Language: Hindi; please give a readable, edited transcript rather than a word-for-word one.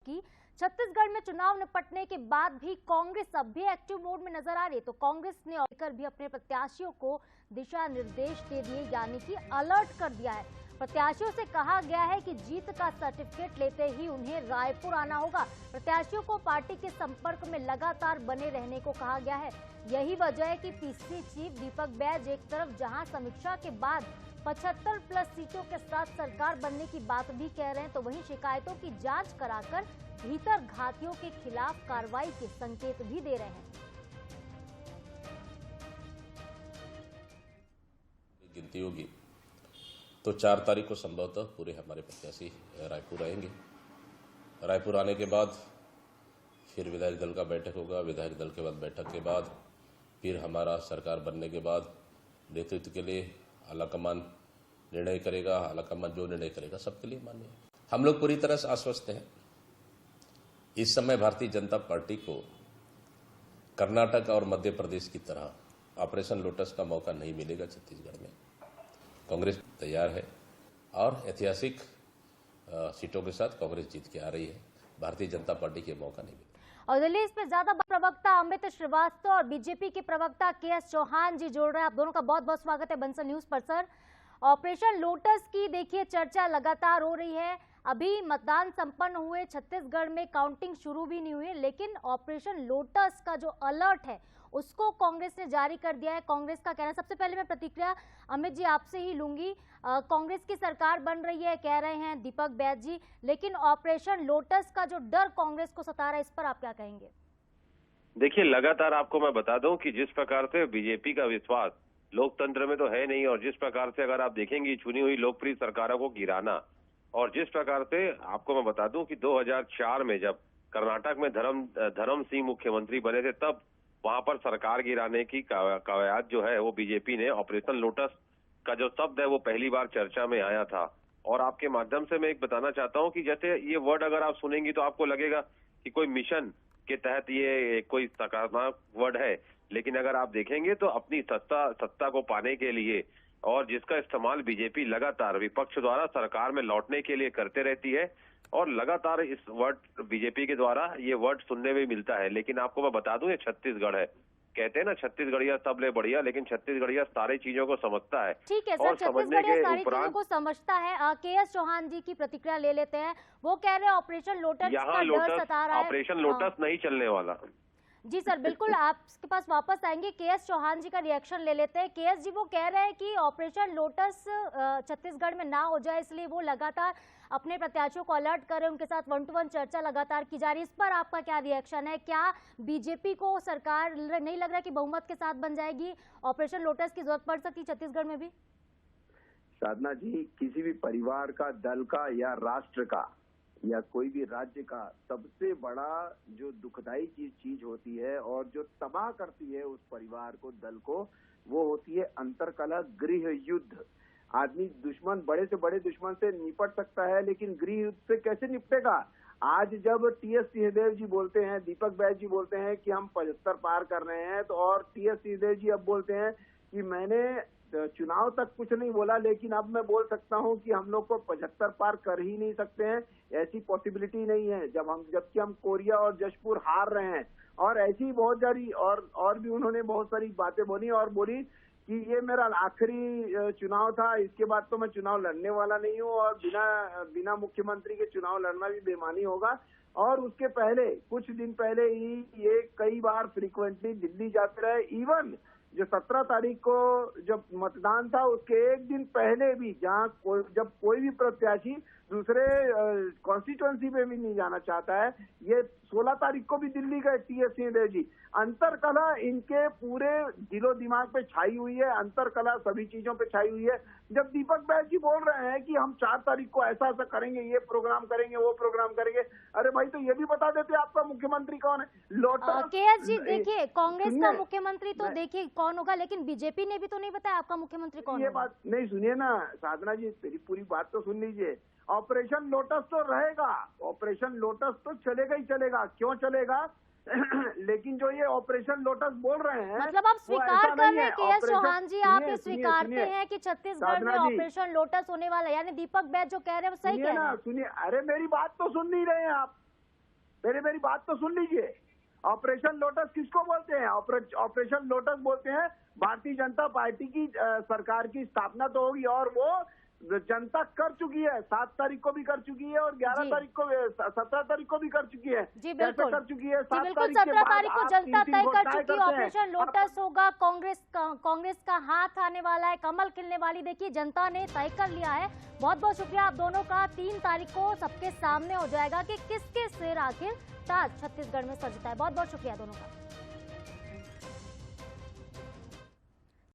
की। छत्तीसगढ़ में चुनाव निपटने के बाद भी कांग्रेस अब भी एक्टिव मोड में नजर आ रही है, तो कांग्रेस ने और भी अपने प्रत्याशियों को दिशा निर्देश दे दिए, यानी कि अलर्ट कर दिया है। प्रत्याशियों से कहा गया है कि जीत का सर्टिफिकेट लेते ही उन्हें रायपुर आना होगा। प्रत्याशियों को पार्टी के संपर्क में लगातार बने रहने को कहा गया है। यही वजह है कि पीसीसी चीफ दीपक बैज एक तरफ जहां समीक्षा के बाद 75+ सीटों के साथ सरकार बनने की बात भी कह रहे हैं, तो वहीं शिकायतों की जांच कराकर भीतर घातियों के खिलाफ कार्रवाई के संकेत भी दे रहे हैं। गिनती होगी तो 4 तारीख को संभवतः पूरे हमारे प्रत्याशी रायपुर आएंगे। रायपुर आने के बाद फिर विधायक दल का बैठक होगा। विधायक दल के बाद बैठक के बाद फिर हमारा सरकार बनने के बाद नेतृत्व के लिए आलाकमान निर्णय करेगा। आलाकमान जो निर्णय करेगा सबके लिए मान्य है। हम लोग पूरी तरह से आश्वस्त हैं। इस समय भारतीय जनता पार्टी को कर्नाटक और मध्य प्रदेश की तरह ऑपरेशन लोटस का मौका नहीं मिलेगा। छत्तीसगढ़ में कांग्रेस तैयार है और ऐतिहासिक सीटों के साथ कांग्रेस जीत के आ रही है। भारतीय जनता पार्टी के मौका नहीं मिलेगा। और दिल्ली इसमें ज्यादा प्रवक्ता अमित श्रीवास्तव और बीजेपी के प्रवक्ता केएस चौहान जी जोड़ रहे हैं। आप दोनों का बहुत बहुत स्वागत है बंसल न्यूज पर। सर, ऑपरेशन लोटस की देखिए चर्चा लगातार हो रही है। अभी मतदान संपन्न हुए, छत्तीसगढ़ में काउंटिंग शुरू भी नहीं हुई, लेकिन ऑपरेशन लोटस का जो अलर्ट है उसको कांग्रेस ने जारी कर दिया है। कांग्रेस का कहना है, सबसे पहले मैं प्रतिक्रिया अमित जी आपसे ही लूंगी। कांग्रेस की सरकार बन रही है कह रहे हैं दीपक बैज जी, लेकिन ऑपरेशन लोटस का जो डर कांग्रेस को सता रहा है, इस पर आप क्या कहेंगे? देखिए, लगातार आपको मैं बता दूं कि जिस प्रकार से बीजेपी का विश्वास लोकतंत्र में तो है नहीं, और जिस प्रकार से अगर आप देखेंगे चुनी हुई लोकप्रिय सरकारों को गिराना, और जिस प्रकार से आपको मैं बता दूं कि 2004 में जब कर्नाटक में धर्म सिंह मुख्यमंत्री बने थे, तब वहां पर सरकार गिराने की कवायद जो है वो बीजेपी ने, ऑपरेशन लोटस का जो शब्द है वो पहली बार चर्चा में आया था। और आपके माध्यम से मैं एक बताना चाहता हूं कि जैसे ये वर्ड अगर आप सुनेंगी तो आपको लगेगा कि कोई मिशन के तहत ये कोई सकारात्मक वर्ड है, लेकिन अगर आप देखेंगे तो अपनी सत्ता को पाने के लिए, और जिसका इस्तेमाल बीजेपी लगातार विपक्ष द्वारा सरकार में लौटने के लिए करते रहती है, और लगातार इस वर्ड बीजेपी के द्वारा ये वर्ड सुनने में मिलता है। लेकिन आपको मैं बता दूं, ये छत्तीसगढ़ है। कहते हैं ना, छत्तीसगढ़िया सब ले बढ़िया, लेकिन छत्तीसगढ़िया सारी चीजों को समझता है। ठीक है सर, छत्तीसगढ़िया सारी चीजों को समझता है। केएस चौहान जी की प्रतिक्रिया ले लेते हैं। वो कह रहे हैं ऑपरेशन लोटस का डर सता रहा है। ऑपरेशन लोटस नहीं चलने वाला। जी सर, बिल्कुल आपके पास वापस आएंगे। केएस चौहान जी का रिएक्शन ले लेते हैं। केएस जी, वो कह रहे हैं कि ऑपरेशन लोटस छत्तीसगढ़ में ना हो जाए, इसलिए वो लगातार अपने प्रत्याशियों को अलर्ट कर रहे हैं, उनके साथ 1-to-1 चर्चा लगातार की जा रही है। इस पर आपका क्या रिएक्शन है? क्या बीजेपी को सरकार नहीं लग रहा कि बहुमत के साथ बन जाएगी? ऑपरेशन लोटस की जरूरत पड़ सकती छत्तीसगढ़ में भी? साधना जी, किसी भी परिवार का, दल का या राष्ट्र का या कोई भी राज्य का सबसे बड़ा जो दुखदाई चीज होती है और जो तबाह करती है उस परिवार को, दल को, वो होती है अंतरकलह, गृह युद्ध। आदमी दुश्मन, बड़े से बड़े दुश्मन से निपट सकता है, लेकिन गृह युद्ध से कैसे निपटेगा? आज जब टीएस सिंहदेव जी बोलते हैं, दीपक बैज जी बोलते हैं कि हम 75 पार कर रहे हैं, तो और टीएस सिंहदेव जी अब बोलते हैं कि मैंने चुनाव तक कुछ नहीं बोला, लेकिन अब मैं बोल सकता हूं कि हम लोग को 75 पार कर ही नहीं सकते हैं, ऐसी पॉसिबिलिटी नहीं है। जबकि हम कोरिया और जशपुर हार रहे हैं, और ऐसी बहुत सारी और भी उन्होंने बहुत सारी बातें बोली, और बोली कि ये मेरा आखिरी चुनाव था, इसके बाद तो मैं चुनाव लड़ने वाला नहीं हूँ, और बिना मुख्यमंत्री के चुनाव लड़ना भी बेईमानी होगा। और उसके पहले, कुछ दिन पहले ही ये कई बार फ्रीक्वेंटली दिल्ली जाते रहे। इवन जो 17 तारीख को जब मतदान था, उसके एक दिन पहले भी, जब कोई भी प्रत्याशी दूसरे कॉन्स्टिट्यूएंसी पे भी नहीं जाना चाहता है, ये 16 तारीख को भी दिल्ली गए टीएस सिंहदेव जी। अंतरकला इनके पूरे दिलो दिमाग पे छाई हुई है, अंतरकला सभी चीजों पे छाई हुई है। जब दीपक बैज जी बोल रहे हैं कि हम 4 तारीख को ऐसा ऐसा करेंगे, ये प्रोग्राम करेंगे, वो प्रोग्राम करेंगे, अरे भाई तो ये भी बता देते आपका मुख्यमंत्री कौन है? केएस जी, देखिए कांग्रेस का मुख्यमंत्री तो देखिए कौन होगा, लेकिन बीजेपी ने भी तो नहीं बताया आपका मुख्यमंत्री कौन। ये बात नहीं, सुनिए ना साधना जी, मेरी पूरी बात तो सुन लीजिए। ऑपरेशन लोटस तो रहेगा, ऑपरेशन लोटस तो चलेगा ही चलेगा। क्यों चलेगा? लेकिन जो ये ऑपरेशन लोटस बोल रहे हैं, मतलब आप स्वीकार कर रहे हैं केएस चौहान जी, आप ये स्वीकारते हैं कि छत्तीसगढ़ में ऑपरेशन लोटस होने वाला है, यानी दीपक बैज जो कह रहे हैं वो सही कह रहे हैं? सुनिए, अरे मेरी बात तो सुन नहीं रहे हैं आप। मेरी बात तो सुन लीजिए। ऑपरेशन लोटस किसको बोलते हैं? ऑपरेशन लोटस बोलते हैं भारतीय जनता पार्टी की सरकार की स्थापना तो होगी, और वो जनता कर चुकी है। 7 तारीख को भी कर चुकी है और 11 तारीख को, 17 तारीख को भी कर चुकी है। जी बिल्कुल कर चुकी है। 17 तारीख को जनता तय कर चुकी है। ऑपरेशन लोटस होगा, कांग्रेस का हाथ आने वाला है, कमल खिलने वाली, देखिए जनता ने तय कर लिया है। बहुत बहुत शुक्रिया आप दोनों का। 3 तारीख को सबके सामने हो जाएगा कि किसके सिर आखिर ताज छत्तीसगढ़ में सजता है। बहुत बहुत शुक्रिया दोनों का।